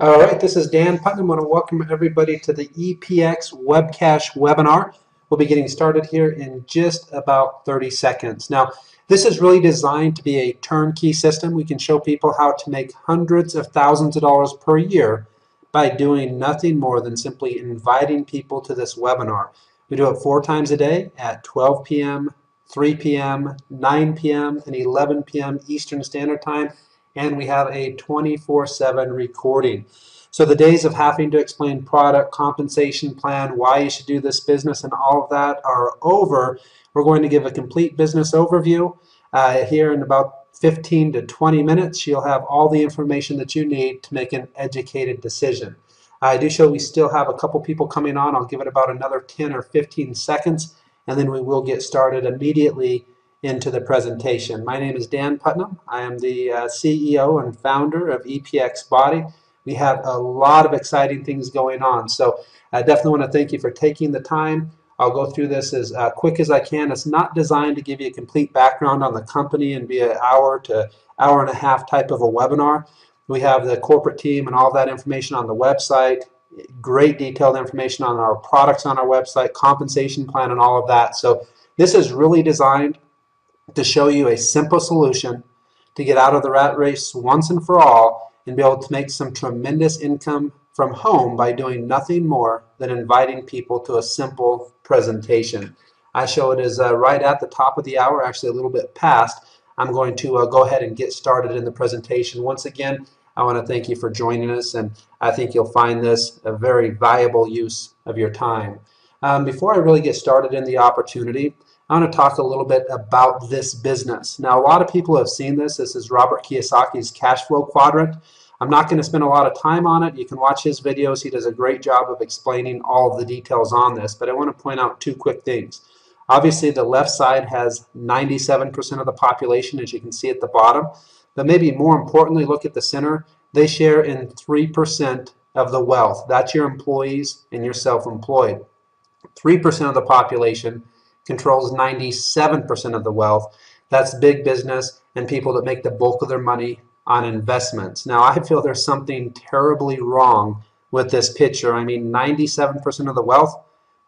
All right, this is Dan Putnam. I want to welcome everybody to the EPX Webcache webinar. We'll be getting started here in just about 30 seconds. Now, this is really designed to be a turnkey system. We can show people how to make hundreds of thousands of dollars per year by doing nothing more than simply inviting people to this webinar. We do it 4 times a day at 12 p.m., 3 p.m., 9 p.m., and 11 p.m. Eastern Standard Time. And we have a 24/7 recording. So the days of having to explain product, compensation plan, why you should do this business, and all of that are over. We're going to give a complete business overview here in about 15 to 20 minutes. You'll have all the information that you need to make an educated decision. I do show we still have a couple people coming on. I'll give it about another 10 or 15 seconds, and then we will get started immediately into the presentation. My name is Dan Putnam. I am the CEO and founder of EPX Body. We have a lot of exciting things going on, so I definitely want to thank you for taking the time. I'll go through this as quick as I can. It's not designed to give you a complete background on the company and be an hour to hour and a half type of a webinar. We have the corporate team and all that information on the website, great detailed information on our products on our website, compensation plan, and all of that. So this is really designed to show you a simple solution to get out of the rat race once and for all and be able to make some tremendous income from home by doing nothing more than inviting people to a simple presentation. I show it as right at the top of the hour, actually a little bit past. I'm going to go ahead and get started in the presentation. Once again, I want to thank you for joining us, and I think you'll find this a very valuable use of your time. Before I really get started in the opportunity, I want to talk a little bit about this business. Now, a lot of people have seen this. This is Robert Kiyosaki's cash flow quadrant. I'm not going to spend a lot of time on it. You can watch his videos. He does a great job of explaining all of the details on this, but I want to point out 2 quick things. Obviously, the left side has 97% of the population, as you can see at the bottom, but maybe more importantly, look at the center. They share in 3% of the wealth. That's your employees and your self-employed. 3% of the population controls 97% of the wealth. That's big business and people that make the bulk of their money on investments. Now, I feel there's something terribly wrong with this picture. I mean, 97% of the wealth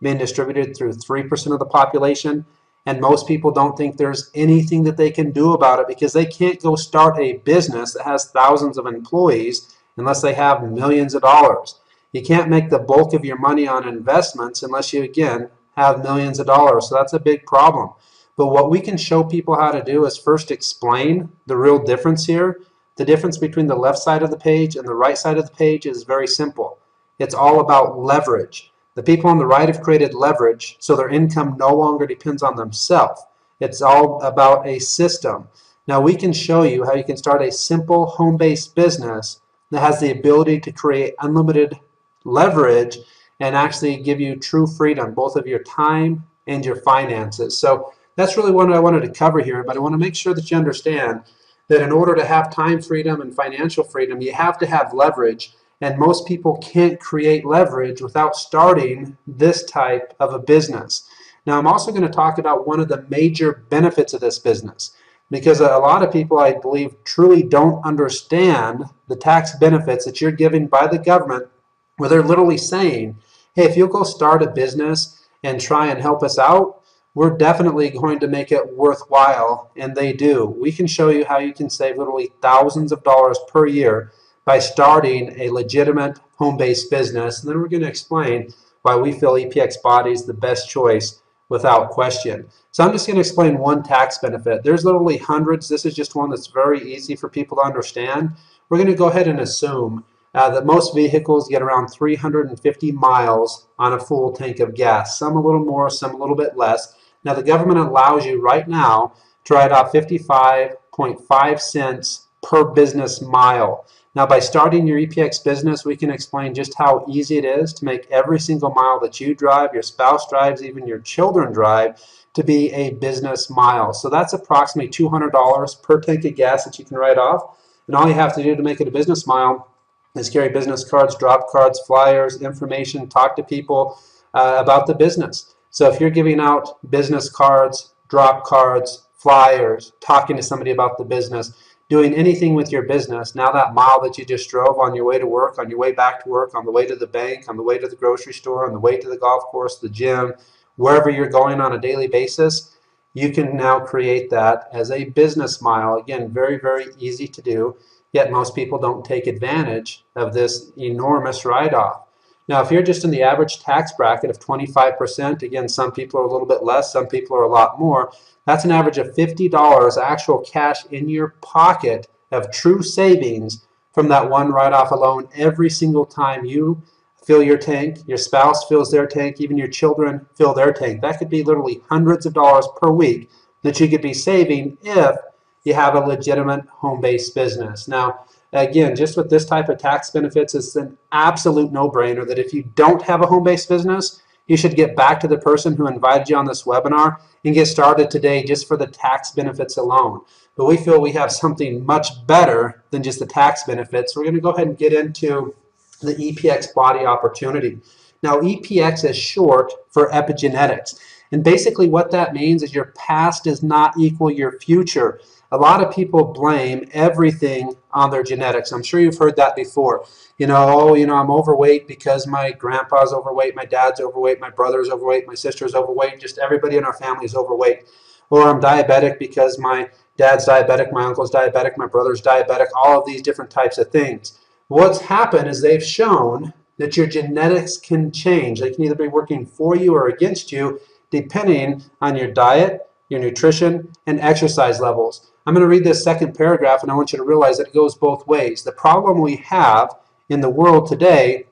being distributed through 3% of the population, and most people don't think there's anything that they can do about it because they can't go start a business that has thousands of employees unless they have millions of dollars. You can't make the bulk of your money on investments unless you, again, have millions of dollars. So that's a big problem. But what we can show people how to do is first explain the real difference here. The difference between the left side of the page and the right side of the page is very simple. It's all about leverage. The people on the right have created leverage, so their income no longer depends on themselves. It's all about a system. Now we can show you how you can start a simple home-based business that has the ability to create unlimited leverage and actually give you true freedom, both of your time and your finances. So that's really what I wanted to cover here, but I want to make sure that you understand that in order to have time freedom and financial freedom, you have to have leverage, and most people can't create leverage without starting this type of a business. Now, I'm also going to talk about one of the major benefits of this business, because a lot of people, I believe, truly don't understand the tax benefits that you're given by the government, where they're literally saying, hey, if you'll go start a business and try and help us out, we're definitely going to make it worthwhile, and they do. We can show you how you can save literally thousands of dollars per year by starting a legitimate home-based business, and then we're going to explain why we feel EPX Body is the best choice without question. So I'm just going to explain one tax benefit. There's literally hundreds. This is just one that's very easy for people to understand. We're going to go ahead and assume that most vehicles get around 350 miles on a full tank of gas. Some a little more, some a little bit less. Now the government allows you right now to write off 55.5 cents per business mile. Now by starting your EPX business, we can explain just how easy it is to make every single mile that you drive, your spouse drives, even your children drive, to be a business mile. So that's approximately $200 per tank of gas that you can write off. And all you have to do to make it a business mile is carry business cards, drop cards, flyers, information, talk to people about the business. So if you're giving out business cards, drop cards, flyers, talking to somebody about the business, doing anything with your business. Now that mile that you just drove on your way to work, on your way back to work, on the way to the bank, on the way to the grocery store, on the way to the golf course, the gym, wherever you're going on a daily basis, you can now create that as a business mile. Again, very, very easy to do, yet most people don't take advantage of this enormous write-off. Now, if you're just in the average tax bracket of 25%, again, some people are a little bit less, some people are a lot more, that's an average of $50 actual cash in your pocket of true savings from that one write-off alone every single time you fill your tank, your spouse fills their tank, even your children fill their tank. That could be literally hundreds of dollars per week that you could be saving if you have a legitimate home-based business. Now, again, just with this type of tax benefits, it's an absolute no-brainer that if you don't have a home-based business, you should get back to the person who invited you on this webinar and get started today just for the tax benefits alone. But we feel we have something much better than just the tax benefits. We're going to go ahead and get into the EPX Body opportunity. Now, EPX is short for epigenetics. And basically what that means is your past does not equal your future. A lot of people blame everything on their genetics. I'm sure you've heard that before. I'm overweight because my grandpa's overweight, my dad's overweight, my brother's overweight, my sister's overweight, just everybody in our family is overweight. Or I'm diabetic because my dad's diabetic, my uncle's diabetic, my brother's diabetic, all of these different types of things. What's happened is they've shown that your genetics can change. They can either be working for you or against you depending on your diet, your nutrition, and exercise levels. I'm going to read this second paragraph, and I want you to realize that it goes both ways. The problem we have in the world today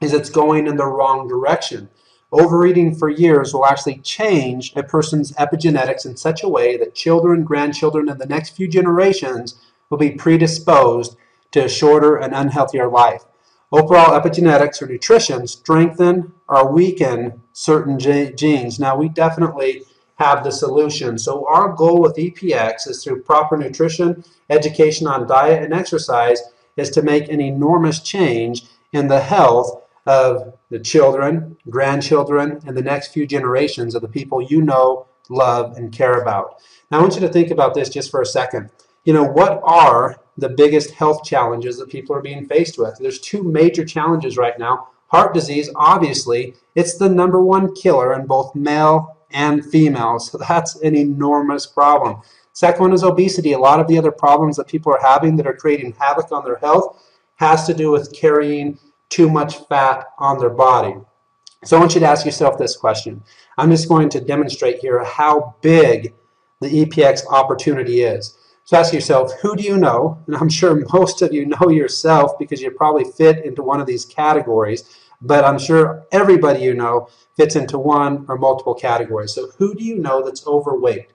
is it's going in the wrong direction. Overeating for years will actually change a person's epigenetics in such a way that children, grandchildren, and the next few generations will be predisposed to a shorter and unhealthier life. Overall epigenetics or nutrition strengthen or weaken certain genes. Now, we definitely have the solution. So our goal with EPX is through proper nutrition, education on diet, and exercise is to make an enormous change in the health of the children, grandchildren, and the next few generations of the people you know, love, and care about. Now, I want you to think about this just for a second. What are the biggest health challenges that people are being faced with? There's two major challenges right now. Heart disease, obviously, it's the #1 killer in both male and female, so that's an enormous problem. Second one is obesity. A lot of the other problems that people are having that are creating havoc on their health has to do with carrying too much fat on their body. So I want you to ask yourself this question. I'm just going to demonstrate here how big the EPX opportunity is. So ask yourself, who do you know? And I'm sure most of you know yourself because you probably fit into one of these categories, but I'm sure everybody you know fits into one or multiple categories. So who do you know that's overweight?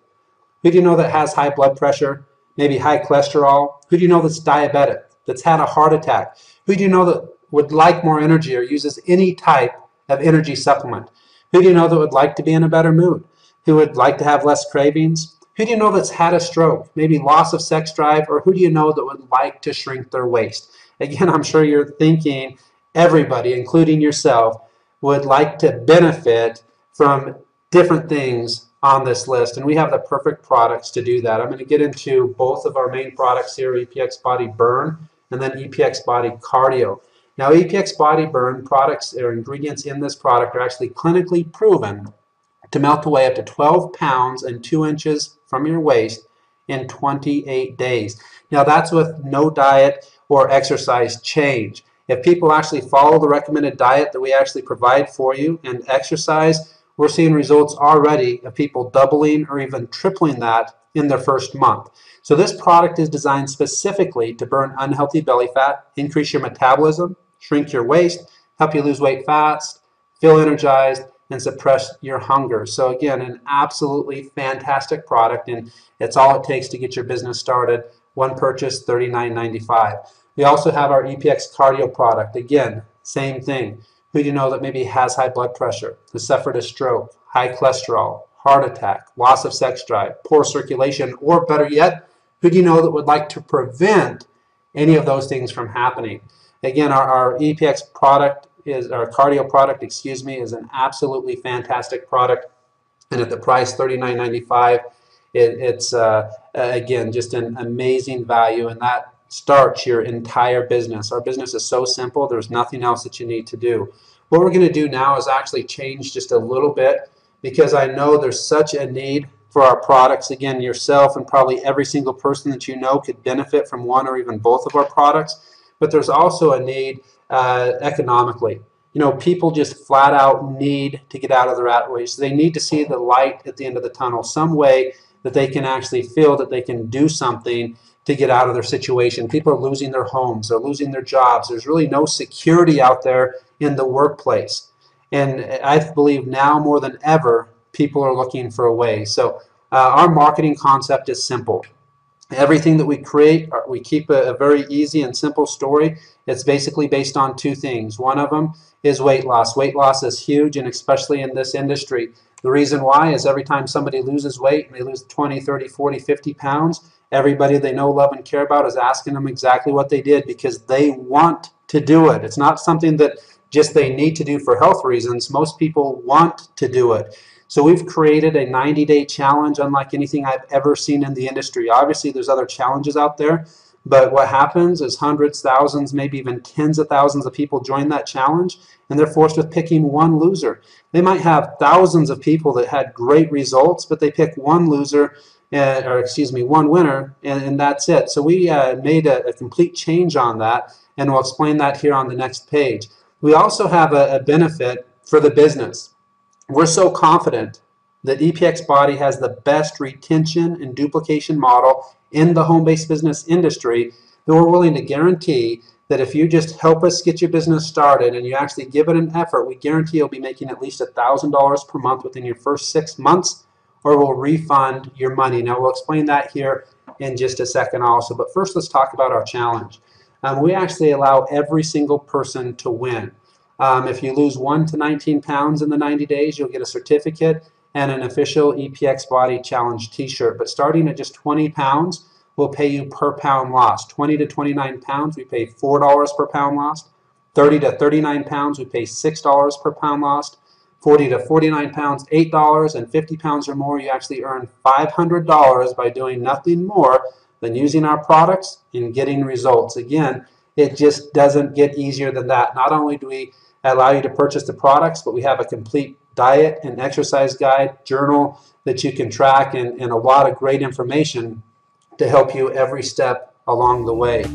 Who do you know that has high blood pressure, maybe high cholesterol? Who do you know that's diabetic, that's had a heart attack? Who do you know that would like more energy or uses any type of energy supplement? Who do you know that would like to be in a better mood? Who would like to have less cravings? Who do you know that's had a stroke, maybe loss of sex drive, or who do you know that would like to shrink their waist? Again, I'm sure you're thinking everybody, including yourself, would like to benefit from different things on this list, and we have the perfect products to do that. I'm going to get into both of our main products here, EPX Body Burn and then EPX Body Cardio. Now, EPX Body Burn products or ingredients in this product are actually clinically proven to melt away up to 12 pounds and 2 inches from your waist in 28 days. Now, that's with no diet or exercise change. If people actually follow the recommended diet that we actually provide for you and exercise, we're seeing results already of people doubling or even tripling that in their first month. So this product is designed specifically to burn unhealthy belly fat, increase your metabolism, shrink your waist, help you lose weight fast, feel energized, and suppress your hunger. So again, an absolutely fantastic product, and it's all it takes to get your business started. One purchase, $39.95. We also have our EPX Cardio product. Again, same thing. Who do you know that maybe has high blood pressure, has suffered a stroke, high cholesterol, heart attack, loss of sex drive, poor circulation, or better yet, who do you know that would like to prevent any of those things from happening? Again, our EPX product is, our cardio product, is an absolutely fantastic product, and at the price $39.95, it's again just an amazing value, and that starts your entire business. Our business is so simple, there's nothing else that you need to do. What we're going to do now is actually change just a little bit, because I know there's such a need for our products. Again, yourself and probably every single person that you know could benefit from one or even both of our products, but there's also a need economically. You know, people just flat out need to get out of the rat race. They need to see the light at the end of the tunnel, some way that they can actually feel that they can do something to get out of their situation. People are losing their homes, they're losing their jobs. There's really no security out there in the workplace. And I believe now more than ever, people are looking for a way. So our marketing concept is simple. Everything that we create, we keep a very easy and simple story. It's basically based on two things. One of them is weight loss. Weight loss is huge, and especially in this industry. The reason why is every time somebody loses weight, and they lose 20, 30, 40, 50 pounds, everybody they know, love, and care about is asking them exactly what they did, because they want to do it. It's not something that just they need to do for health reasons. Most people want to do it. So we've created a 90-day challenge unlike anything I've ever seen in the industry. Obviously, there's other challenges out there, but what happens is hundreds, thousands, maybe even tens of thousands of people join that challenge, and they're forced with picking one loser. They might have thousands of people that had great results, but they pick one loser, one winner, and that's it. So we made a complete change on that, and we'll explain that here on the next page. We also have a benefit for the business. We're so confident that EPX Body has the best retention and duplication model in the home-based business industry that we're willing to guarantee that if you just help us get your business started and you actually give it an effort, we guarantee you'll be making at least $1,000 per month within your first 6 months, or we'll refund your money. Now, we'll explain that here in just a second also, but first let's talk about our challenge. We actually allow every single person to win. If you lose 1 to 19 pounds in the 90 days, you'll get a certificate and an official EPX Body Challenge t-shirt. But starting at just 20 pounds, we'll pay you per pound lost. 20 to 29 pounds, we pay $4 per pound lost. 30 to 39 pounds, we pay $6 per pound lost. 40 to 49 pounds, $8, and 50 pounds or more, you actually earn $500 by doing nothing more than using our products and getting results. Again, it just doesn't get easier than that. Not only do we allow you to purchase the products, but we have a complete diet and exercise guide, journal that you can track, and a lot of great information to help you every step along the way.